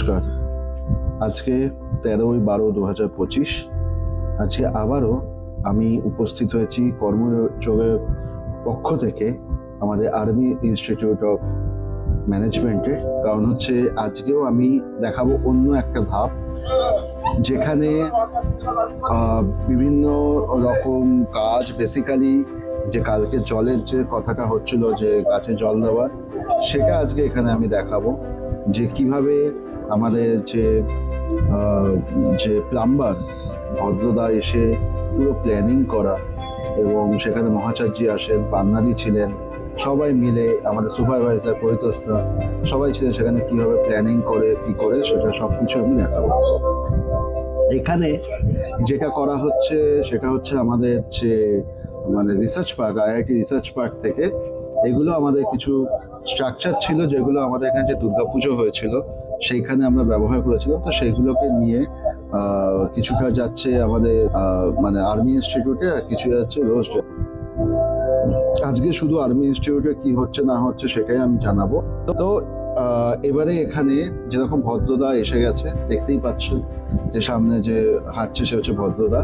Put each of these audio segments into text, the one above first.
নমস্কার। আজকে 13/12/2025। আজকে আবারও আমি উপস্থিত হয়েছি কর্মযোগের পক্ষ থেকে আমাদের আর্মি ইনস্টিটিউট অফ ম্যানেজমেন্টে। কারণ হচ্ছে আজকেও আমি দেখাবো অন্য একটা ধাপ, যেখানে বিভিন্ন রকম কাজ, বেসিক্যালি যে কালকে জলের যে কথাটা হচ্ছিল, যে গাছে জল দেওয়া, সেটা আজকে এখানে আমি দেখাবো। যে কিভাবে আমাদের যে প্লাম্বার ভদ্রদা এসে পুরো প্ল্যানিং করা, এবং সেখানে মহাচার্যি আসেন, পান্নাদি ছিলেন, সবাই মিলে আমাদের সুপারভাইজার পরিতোষদা সবাই ছিলেন সেখানে, কিভাবে প্ল্যানিং করে কি করে সেটা সবকিছু আমি দেখাবো। এখানে যেটা করা হচ্ছে সেটা হচ্ছে আমাদের যে research park, IIT research park থেকে এগুলো আমাদের কিছু স্ট্রাকচার ছিল, যেগুলো আমাদের এখানে যে দুর্গাপুজো হয়েছিল সেইখানে আমরা ব্যবহার করেছিলাম। তো সেইগুলোকে নিয়ে কিছুটা যাচ্ছে আমাদের আর্মি ইনস্টিটিউটে, আর কিছু যাচ্ছে রোজ। আজকে শুধু আর্মি ইনস্টিটিউটে কি হচ্ছে না হচ্ছে সেটাই আমি জানাবো। তো এবারে এখানে যেরকম ভদ্রদা এসে গেছে, দেখতেই পাচ্ছেন যে সামনে যে হাঁটছে সে হচ্ছে ভদ্রদা,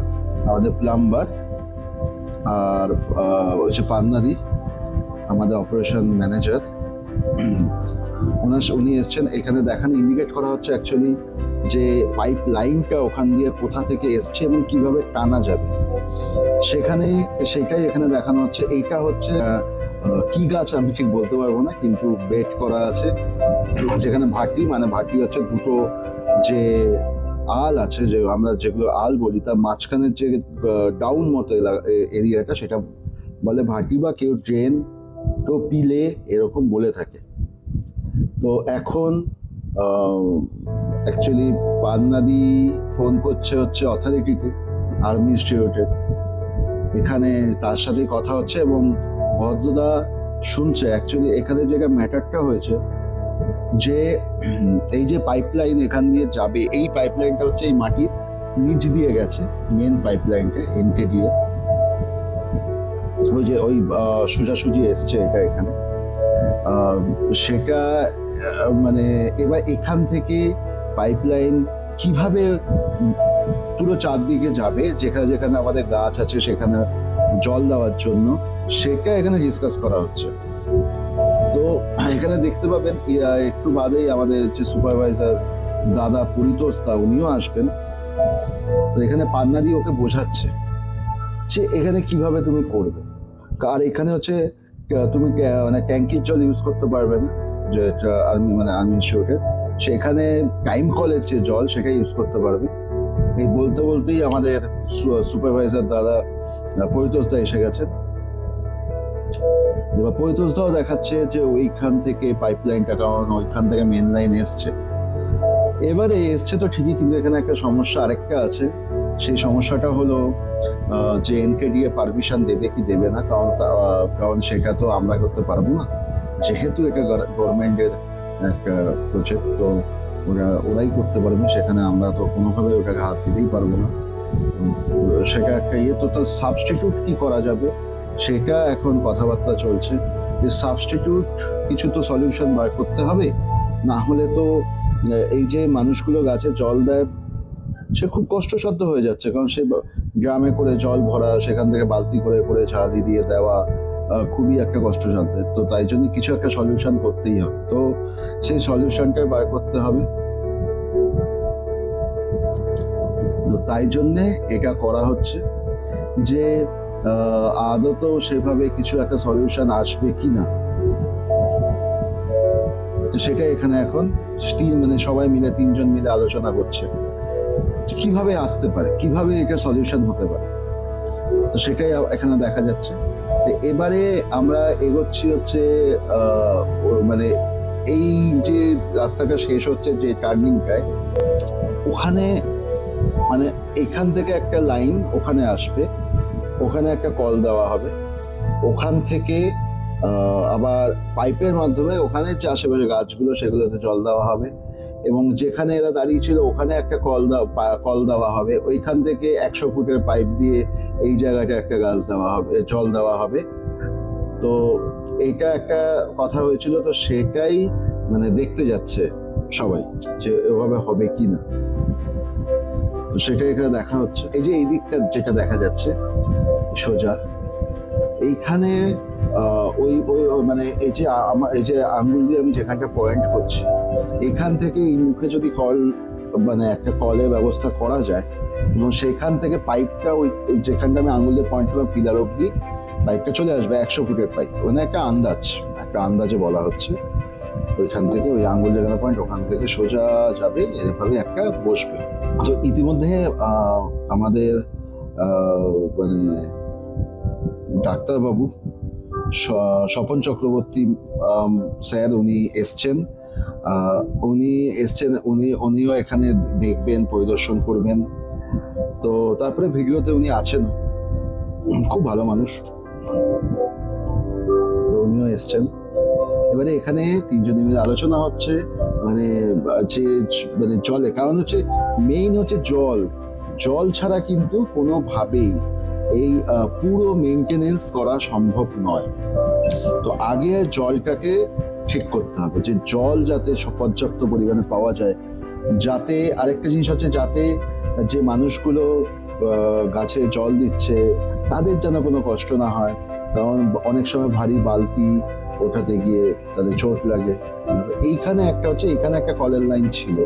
আমাদের প্লাম্বার, আর হচ্ছে পান্নাদি আমাদের অপারেশন ম্যানেজার। উনি এসছেন। এখানে দেখানো ইন্ডিকেট করা হচ্ছে অ্যাকচুয়ালি যে পাইপ লাইনটা ওখান দিয়ে কোথা থেকে এসছে এবং কিভাবে টানা যাবে, সেটাই এখানে দেখানো হচ্ছে। এইটা হচ্ছে কি গাছ আমি ঠিক বলতে পারবো না, কিন্তু বেড করা আছে যেখানে ভাটি হচ্ছে দুটো যে আল আছে, যে আমরা যেগুলো আল বলি, তার মাঝখানের যে ডাউন মতো এরিয়াটা সেটা বলে ভাটি, বা কেউ ড্রেন, কেউ পিলে, এরকম বলে থাকে। তো এখন অ্যাকচুয়ালি পান্নাদি ফোন করছে হচ্ছে অথরিটিকে, আর্মি ইনস্টিটিউটে, এখানে তার সাথে কথা হচ্ছে এবং ভদ্রদা শুনছে। অ্যাকচুয়ালি এখানে যেটা ম্যাটারটা হয়েছে, যে এই যে পাইপলাইন এখান দিয়ে যাবে, এই পাইপলাইনটা হচ্ছে এই মাটির নিচ দিয়ে গেছে, মেন পাইপলাইনটা এনকেডি এর, ওই যে ওই সোজাসুজি এসছে এটা এখানে। সেটা এবার এখান থেকে পাইপলাইন কিভাবে পুরো চারদিকে যাবে, যেখানে যেখানে আমাদের গাছ আছে সেখানে জল দেওয়ার জন্য, সেটা এখানে ডিসকাস করা হচ্ছে। তো এখানে দেখতে পাবেন একটু বাদেই আমাদের যে সুপারভাইজার দাদা পরিতোষদা, উনিও আসবেন। তো এখানে পান্নাদি ওকে বোঝাচ্ছে যে এখানে কিভাবে তুমি করবে। আর এখানে হচ্ছে তুমি ট্যাঙ্কির জল ইউজ করতে পারবে না, যেটা আর্মি ইনস্টিটিউটের, সেখানে টাইম কলের যে জল সেটা ইউজ করতে পারবে। এই বলতে বলতেই আমাদের সুপারভাইজার দাদা পরিতোষদা এসে গেছেন। এবার পরিতোষদাও দেখাচ্ছে যে ওইখান থেকে পাইপলাইনটা, কারণ ওইখান থেকে মেন লাইন এসছে, এবারে এসছে তো ঠিকই, কিন্তু এখানে একটা সমস্যা আরেকটা আছে। সেই সমস্যাটা হলো যে এনকেডিএ পারমিশন দেবে কি দেবে না, কারণ সেটা তো আমরা করতে পারবো না, যেহেতু এটা গভর্নমেন্টের একটা প্রজেক্ট। তো ওরাই করতে পারবে, সেখানে আমরা তো কোনোভাবে ওটাকে হাত দিতেই পারবো না। সেটা একটা তো সাবস্টিটিউট কি করা যাবে সেটা এখন কথাবার্তা চলছে, যে সাবস্টিটিউট কিছু তো সলিউশন বার করতে হবে, না হলে তো এই যে মানুষগুলো গাছে জল দেয় সে খুব কষ্টসাধ্য হয়ে যাচ্ছে। কারণ সে গ্রামে করে জল ভরা, সেখান থেকে বালতি করে করে ঝালি দিয়ে দেওয়া খুবই একটা কষ্টসাধ্য। তো তাই জন্য কিছু একটা সলিউশন করতেই হবে, তো সেই সলিউশনটাই বার করতে হবে। তো তাই জন্যে এটা করা হচ্ছে, যে আদত সেভাবে কিছু একটা সলিউশন আসবে কিনা, তো সেটা এখানে এখন সবাই মিলে, তিনজন মিলে আলোচনা করছে কিভাবে আসতে পারে, কিভাবে এটা সলিউশন হতে পারে। তো সেটাই এখানে দেখা যাচ্ছে। এবারে আমরা এগোচ্ছি হচ্ছে এই যে রাস্তাটা শেষ হচ্ছে যে টার্নিংটায়, ওখানে এখান থেকে একটা লাইন ওখানে আসবে, ওখানে একটা কল দেওয়া হবে, ওখান থেকে আবার পাইপের মাধ্যমে ওখানে যে আশেপাশে গাছগুলো সেগুলোতে জল দেওয়া হবে, এবং যেখানে এরা দাঁড়িয়ে ছিল ওখানে একটা কল দেওয়া হবে। ওইখান থেকে 100 ফুটের পাইপ দিয়ে এই জায়গাটা একটা গাছ দেওয়া হবে, জল দেওয়া হবে। তো এইটা একটা কথা হয়েছিল, তো সেটাই দেখতে যাচ্ছে সবাই, যে এভাবে হবে কি না। তো সেটা এখানে দেখা হচ্ছে। এই যে এই দিকটা যেটা দেখা যাচ্ছে সোজা, এইখানে মানে এই যে আমার এই যে আঙ্গুল দিয়ে আমি যেখানটা পয়েন্ট করছি, এখান থেকে এই মুখে যদি কল, মানে একটা কলের ব্যবস্থা করা যায় এবং সেখান থেকে পাইপটা ওই যেখানটা আমি আঙ্গুল দিয়ে পয়েন্ট করলাম পিলার অব্দি পাইপটা চলে আসবে 100 ফুটের পাইপ, মানে একটা আন্দাজে বলা হচ্ছে। ওইখান থেকে ওই আঙ্গুল যেখানে পয়েন্ট ওখান থেকে সোজা যাবে, এভাবে একটা বসবে। তো ইতিমধ্যে আমাদের মানে ডাক্তারবাবু স্বপন চক্রবর্তী স্যার উনি এসছেন, উনিও এখানে দেখবেন, পরিদর্শন করবেন। তো তারপরে ভিডিওতে উনি আছেন, খুব ভালো মানুষ, তো উনিও এসছেন। এবারে এখানে তিনজনে মিলে আলোচনা হচ্ছে, মানে যে মানে জলে, কারণ হচ্ছে মেইন হচ্ছে জল ছাড়া কিন্তু কোনোভাবেই এই পুরো মেনটেনেন্স করা সম্ভব নয়। তো আগে জলটাকে ঠিক করতে হবে, যে জল যাতে পর্যাপ্ত পরিমাণে পাওয়া যায়, যাতে আরেকটা জিনিস হচ্ছে যাতে যে মানুষগুলো গাছে জল দিচ্ছে তাদের যেন কোনো কষ্ট না হয়, কারণ অনেক সময় ভারী বালতি ওঠাতে গিয়ে তাদের চোট লাগে। এইখানে একটা কলের লাইন ছিল,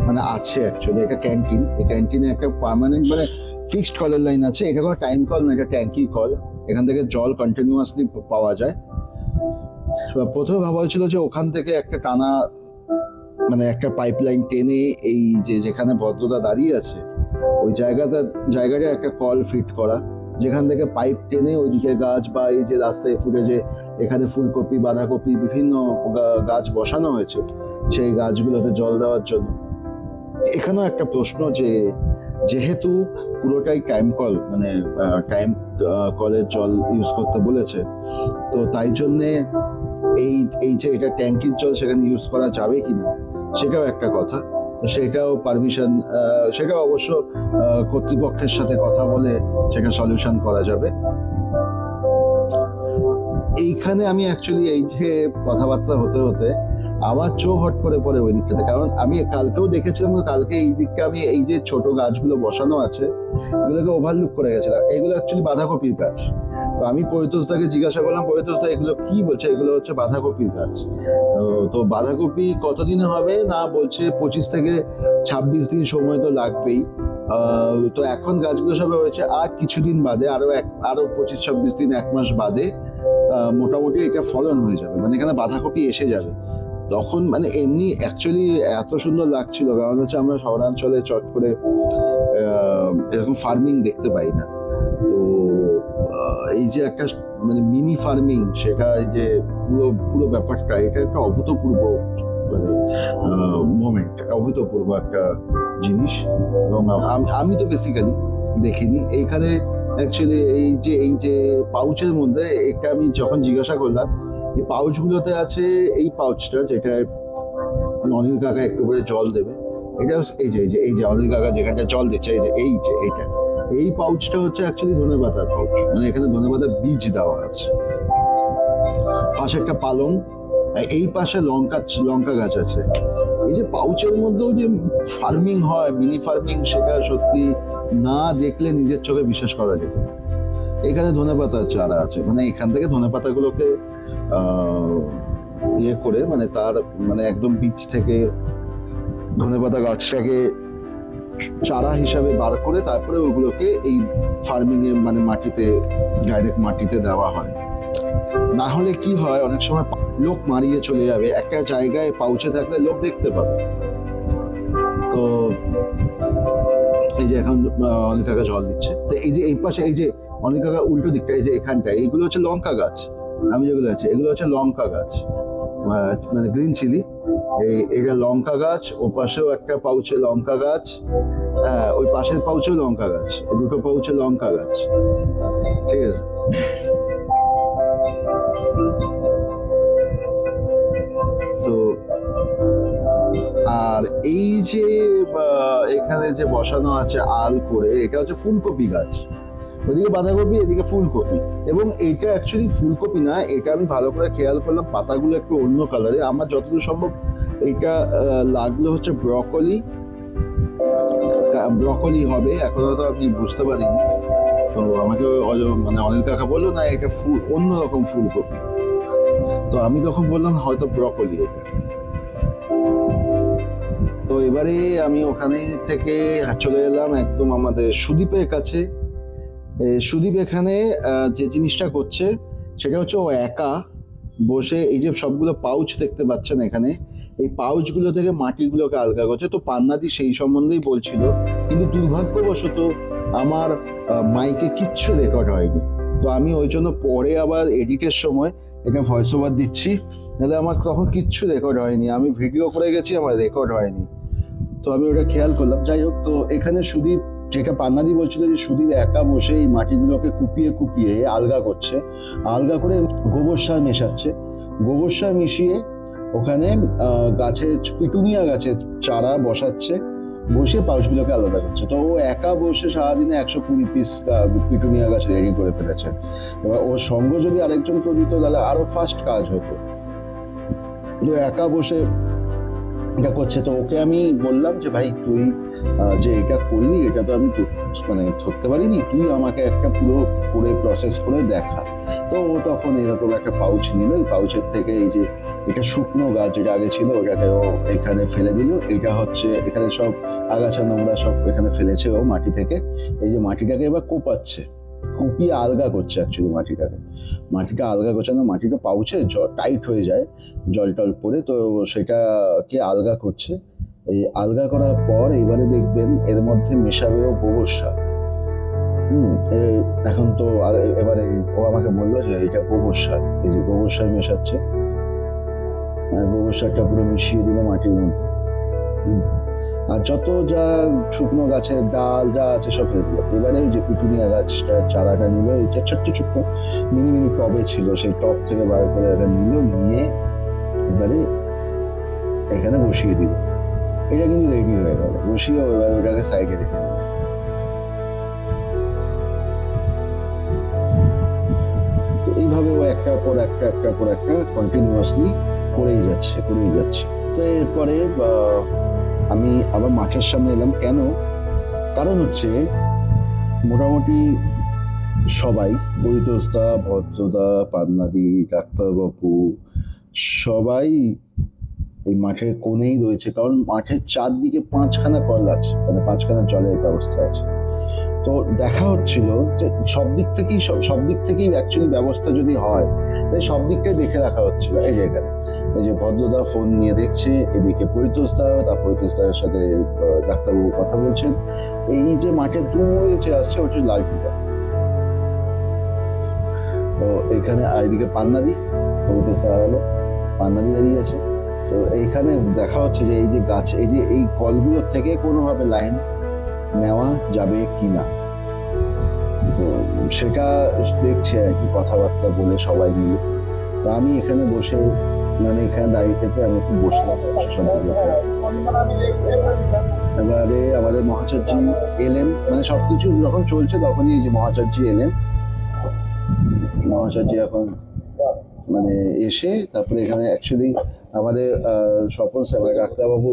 মানে আছে অ্যাকচুয়ালি, এটা ক্যান্টিন, এই ক্যান্টিনে একটা পার্মানেন্ট মানে ফিক্সড কলের লাইন আছে। এটা কোনো টাইম কল না, এটা ট্যাঙ্কি কল, এখান থেকে জল কন্টিনিউয়াসলি পাওয়া যায়। প্রথমে ভাবা হয়েছিল যে ওখান থেকে একটা টানা, মানে একটা পাইপলাইন টেনে এই যে যেখানে ভদ্রতা দাঁড়িয়ে আছে ওই জায়গাটা একটা কল ফিট করা, যেখান থেকে পাইপ টেনে ওইদিকে গাছ বা এই যে রাস্তায় ফুটে যে এখানে ফুলকপি, বাঁধাকপি, বিভিন্ন গাছ বসানো হয়েছে, সেই গাছগুলোতে জল দেওয়ার জন্য। এখানেও একটা প্রশ্ন, যে যেহেতু পুরোটাই টাইম কল, মানে টাইম কলের জল ইউজ করতে বলেছে, তো তাই জন্যে এই যে এটা ট্যাঙ্কির জল সেখানে ইউজ করা যাবে কিনা সেটাও একটা কথা। তো সেটাও পারমিশন, সেটাও অবশ্য কর্তৃপক্ষের সাথে কথা বলে সেটা সলিউশন করা যাবে। এইখানে আমি অ্যাকচুয়ালি এই যে কথাবার্তা হতে হতে আমার চোখ হট করে পড়ে ওই দিকটাতে, কারণ আমি কালকেও দেখেছিলাম, কালকে এই দিকটা আমি এই যে ছোট গাছগুলো বসানো আছে এগুলোকে ওভারলুক করে গেছিলাম। এগুলো অ্যাকচুয়ালি বাঁধাকপির গাছ। তো আমি পরিতোষদাকে জিজ্ঞাসা করলাম, পরিতোষদা এগুলো কি বলছে, এগুলো হচ্ছে বাঁধাকপির গাছ। তো বাঁধাকপি কতদিনে হবে না, বলছে 25 থেকে 26 দিন সময় তো লাগবেই। তো এখন গাছগুলো সবে হয়েছে, আর কিছুদিন বাদে আরো 25-26 দিন, 1 মাস বাদে মোটামুটি এটা ফলন হয়ে যাবে, মানে এখানে বাঁধাকপি এসে যাবে। তখন মানে এমনি অ্যাকচুয়ালি এত সুন্দর লাগছিল, কারণ হচ্ছে আমরা শহরাঞ্চলে চট করে এরকম ফার্মিং দেখতে পাই না। তো এই যে একটা মানে মিনি ফার্মিং, সেটা এই যে পুরো ব্যাপারটা, এটা একটা অভূতপূর্ব মানে মোমেন্ট, অভূতপূর্ব একটা জিনিস। এবং আমি তো বেসিক্যালি দেখিনি এইখানে অ্যাকচুয়ালি এই যে পাউচের মধ্যে, এটা আমি যখন জিজ্ঞাসা করলাম, এই পাউচগুলোতে আছে এই পাউচটা যেটা অনিল কাকা একটু করে জল দেবে, এটা এই যে অনিল কাকা যেখানটা জল দিচ্ছে, এই পাউচটা হচ্ছে অ্যাকচুয়ালি ধনেপাতার পাউচ, মানে এখানে ধনেপাতার বীজ দেওয়া আছে। পাশে একটা পালং, এই পাশে লঙ্কা গাছ আছে। এই যে পাউচের মধ্যেও যে ফার্মিং হয়, মিনি ফার্মিং, সেটা সত্যি না দেখলে নিজের চোখে বিশ্বাস করা যেত না। এখানে ধনেপাতার চারা আছে, মানে এখান থেকে ধনেপাতাগুলোকে ইয়ে করে, মানে তার মানে একদম বীজ থেকে ধনেপাতা গাছটাকে চারা হিসাবে বার করে তারপরে ওগুলোকে এই ফার্মিং এ মানে ডাইরেক্ট মাটিতে দেওয়া হয়। না হলে কি হয়, অনেক সময় লোক মারিয়ে চলে যাবে, একটা জায়গায় পাউচে থাকলে লোক দেখতে পাবে। তো এই যে এখন অনেক কাকা জল দিচ্ছে, তো এই যে এই পাশে এই যে অনেক কাকা উল্টো দিকটা, এই যে এখানটায় এইগুলো হচ্ছে লঙ্কা গাছ, আমি যেগুলো আছে এগুলো হচ্ছে লঙ্কা গাছ, মানে গ্রিন চিলি। এটা লঙ্কা গাছ, ও পাশেও একটা পাউচে লঙ্কা গাছ, হ্যাঁ ওই পাশের পাউচেও লঙ্কা গাছ, এই দুটো পাউচে লঙ্কা গাছ, ঠিক আছে। তো আর এই যে এখানে যে বসানো আছে আল করে, এটা হচ্ছে ফুলকপি গাছ। ওইদিকে বাঁধাকপি, এদিকে ফুলকপি। এবং এটা অ্যাকচুয়ালি ফুলকপি না, এটা আমি ভালো করে খেয়াল করলাম পাতাগুলো একটু অন্য কালারে। আমার যতদূর সম্ভব এটা লাগলো হচ্ছে ব্রকলি হবে, এখনো তো আমি বুঝতে পারিনি। তো আমাকে মানে অনিল কাকা বললো না এটা অন্যরকম ফুলকপি। তো আমি তখন বললাম হয়তো ব্রকলি এটা। তো এবারে আমি ওখানে থেকে চলে এলাম একদম আমাদের সুদীপের কাছে। সুদীপ এখানে যে জিনিসটা করছে সেটা হচ্ছে ও একা বসে এই যে সবগুলো পাউচ দেখতে পাচ্ছেন এখানে, এই পাউচগুলো থেকে মাটিগুলোকে আলগা করছে। তো পান্নাদি সেই সম্বন্ধেই বলছিল, কিন্তু দুর্ভাগ্যবশত আমার মাইকে কিচ্ছু রেকর্ড হয়নি। তো আমি ওই জন্য পরে আবার এডিটের সময় এটা ভয়েস ওভার দিচ্ছি, নাহলে আমার তখন কিচ্ছু রেকর্ড হয়নি। আমি ভিডিও করে গেছি, আমার রেকর্ড হয়নি। তো আমি ওটা খেয়াল করলাম। যাই হোক, তো এখানে সুদীপ, যেটা পান্নাদি বলছিল যে সুদীপ একা বসে এই মাটিগুলোকে কুপিয়ে কুপিয়ে আলগা করছে, আলগা করে গোবর সার মেশাচ্ছে। গোবর সার মিশিয়ে ওখানে গাছের পিটুনিয়া গাছের চারা বসাচ্ছে, বসে পাউচগুলোকে আলাদা করছে। তো ও একা বসে সারাদিনে 120 পিস পিটুনিয়া গাছ রেডি করে ফেলেছে। এবার ওর সঙ্গ যদি আরেকজন কেউ দিত তাহলে আরো ফাস্ট কাজ হতো। তো একা বসে এটা করছে। তো ওকে আমি বললাম যে ভাই তুই যে এটা করলি, এটা তো আমি মানে ধরতে পারিনি, তুই আমাকে একটা পুরো করে প্রসেস করে দেখা। তো ও তখন এরকম একটা পাউচ নিল, এই পাউচের থেকে এই যে এটা শুকনো গাছ যেটা আগে ছিল ওটাকে ও এখানে ফেলে দিল। এটা হচ্ছে এখানে সব আগাছা নোংরা সব এখানে ফেলেছে ও মাটি থেকে। এই যে মাটিটাকে এবার কোপাচ্ছে, কুপিয়ে আলগা করছে। অ্যাকচুয়ালি মাটিটা আলগা করছে না, মাটিটা পাউচে টাইট হয়ে যায় জল টল পরে, তো সেটাকে আলগা করছে। এই আলগা করার পর এবারে দেখবেন এর মধ্যে মেশাবেও গোবর সার। এখন তো এবারে ও আমাকে বললো যে এটা গোবর সার, এই যে গোবর সার মেশাচ্ছে। গোবর সারটা পুরো মিশিয়ে দিল মাটির মধ্যে। আর যত যা শুকনো গাছের ডাল যা আছে সব ফেলে দিল। এবারে ওই যে পিটুনিয়া গাছটা চারাটা নিল, এটা ছোট্ট ছোট্ট মিনি মিনি টবে ছিল, সেই টব থেকে বার করে এটা নিল, নিয়ে এবারে এখানে বসিয়ে দিল। এটা কিন্তু রেডি হয়ে গেল, বসিয়ে এবার ওটাকে সাইডে রেখে দিল। এইভাবে ও একটার পর একটা কন্টিনিউয়াসলি করেই যাচ্ছে। তো এরপরে আমি আবার মাঠের সামনে এলাম। কেন? কারণ হচ্ছে মোটামুটি সবাই, পরিতোষদা, ভদ্রদা, পান্নাদি, ডাক্তারবাবু সবাই এই মাঠের কোণেই রয়েছে। কারণ মাঠের চারদিকে 5খানা কল আছে, মানে 5খানা জলের ব্যবস্থা আছে। তো দেখা হচ্ছিল যে সব দিক থেকেই অ্যাকচুয়ালি ব্যবস্থা যদি হয় তাই সব দিকটাই দেখে রাখা হচ্ছিল। এই যে এখানে এই যে ভদ্রদা ফোন নিয়ে দেখছে, এদিকে পরিতোষদা, তার পরিতোষদার সাথে ডাক্তারবাবু কথা বলছেন। এই যে মাঠের দূরে যে আসছে হচ্ছে লালফুটা। তো এখানে এইদিকে পান্নাদি, পরিতোষদা আড়ালে পান্নাদি দাঁড়িয়ে আছে। তো এইখানে দেখা হচ্ছে যে এই যে গাছ, এই যে এই কলগুলোর থেকে কোনোভাবে লাইন নেওয়া যাবে কিনা, তো সেটা দেখছে আর কি, কথাবার্তা বলে সবাই মিলে। তো আমি এখানে বসে, মানে এখানে দাঁড়িয়ে থেকে আমি খুব বসলাম। এবারে আমাদের মহাচার্য এলেন, মানে সবকিছু যখন চলছে তখনই এই যে মহাচার্য এলেন। মহাচার্য এখন মানে এসে তারপরে এখানে অ্যাকচুয়ালি আমাদের স্বপন স্যার ডাক্তারবাবু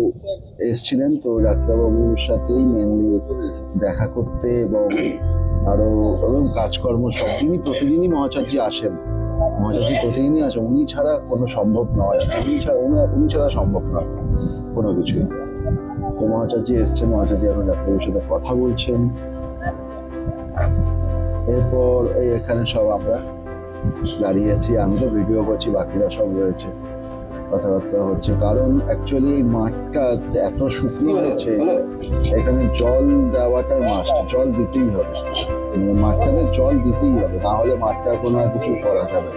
এসছিলেন। তো ডাক্তারবাবুর সাথেই মেনলি দেখা করতে এবং আরো কাজকর্ম সব দিনই প্রতিদিনই মহাচার্য আসেন। মহাচার্য প্রতিদিনই আসেন, উনি ছাড়া কোনো সম্ভব নয়, উনি ছাড়া সম্ভব নয় কোনো কিছুই। তো মহাচার্য এসছেন, মহাচার্য এখন ডাক্তারবাবুর সাথে কথা বলছেন। এরপর এই এখানে সব আমরা দাঁড়িয়ে আছি, আমি তো ভিডিও করছি, বাকিরা সব রয়েছে, কথাবার্তা হচ্ছে। কারণ অ্যাকচুয়ালি এই মাঠটা এত শুকনো হয়েছে, এখানে জল দেওয়াটা মাস্ট, জল দিতেই হবে, মাঠটাতে জল দিতেই হবে, না হলে মাঠটা কোনো আর কিছু করা যাবে।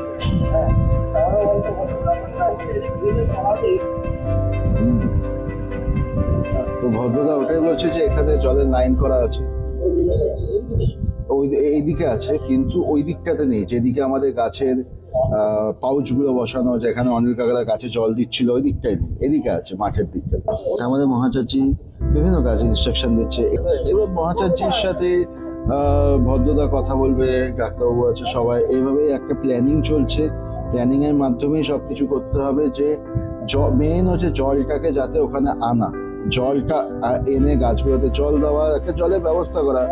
তো ভদ্রদা ওটাই বলছে যে এখানে জলের লাইন করা আছে, এইদিকে আছে, কিন্তু ওই দিকটাতে নেই, যেদিকে আমাদের গাছের পাউচগুলো বসানো, যেখানে অনিল কাকারা গাছে জল দিচ্ছিল ওই দিকটাই নেই, এদিকে আছে মাঠের দিকটাতে। আমাদের মহাচার্য বিভিন্ন কাজে ইনস্ট্রাকশন দিচ্ছে। এবার মহাচার্যের সাথে ভদ্রতা কথা বলবে, ডাক্তারবাবু আছে, সবাই এইভাবেই একটা প্ল্যানিং চলছে। প্ল্যানিং এর মাধ্যমেই সবকিছু করতে হবে। যে মেন হচ্ছে জলটাকে যাতে ওখানে আনা, জলটা এনে গাছগুলোতে জল দেওয়া, একটা জলের ব্যবস্থা করা।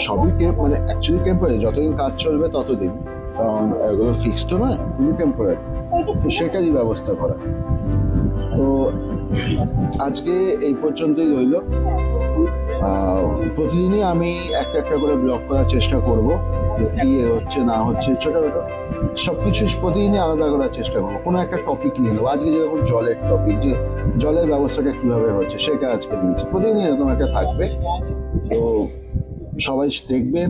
সবই মানে অ্যাকচুয়ালি টেম্পোরারি, যতদিন কাজ চলবে ততদিন, কারণ এগুলো ফিক্স তো নয়, খুবই টেম্পোরারি, তো সেটারই ব্যবস্থা করা। তো আজকে এই পর্যন্তই রইল। প্রতিদিনই আমি একটা একটা করে ব্লগ করার চেষ্টা করব, কি হচ্ছে না হচ্ছে ছোটখাটো সবকিছু প্রতিদিনই আলাদা করার চেষ্টা করবো। কোনো একটা টপিক নিয়ে নেবো। আজকে যেরকম জলের টপিক, যে জলের ব্যবস্থাটা কিভাবে হচ্ছে সেটা আজকে দিয়েছি। প্রতিদিনই এরকম একটা থাকবে। তো সবাই দেখবেন।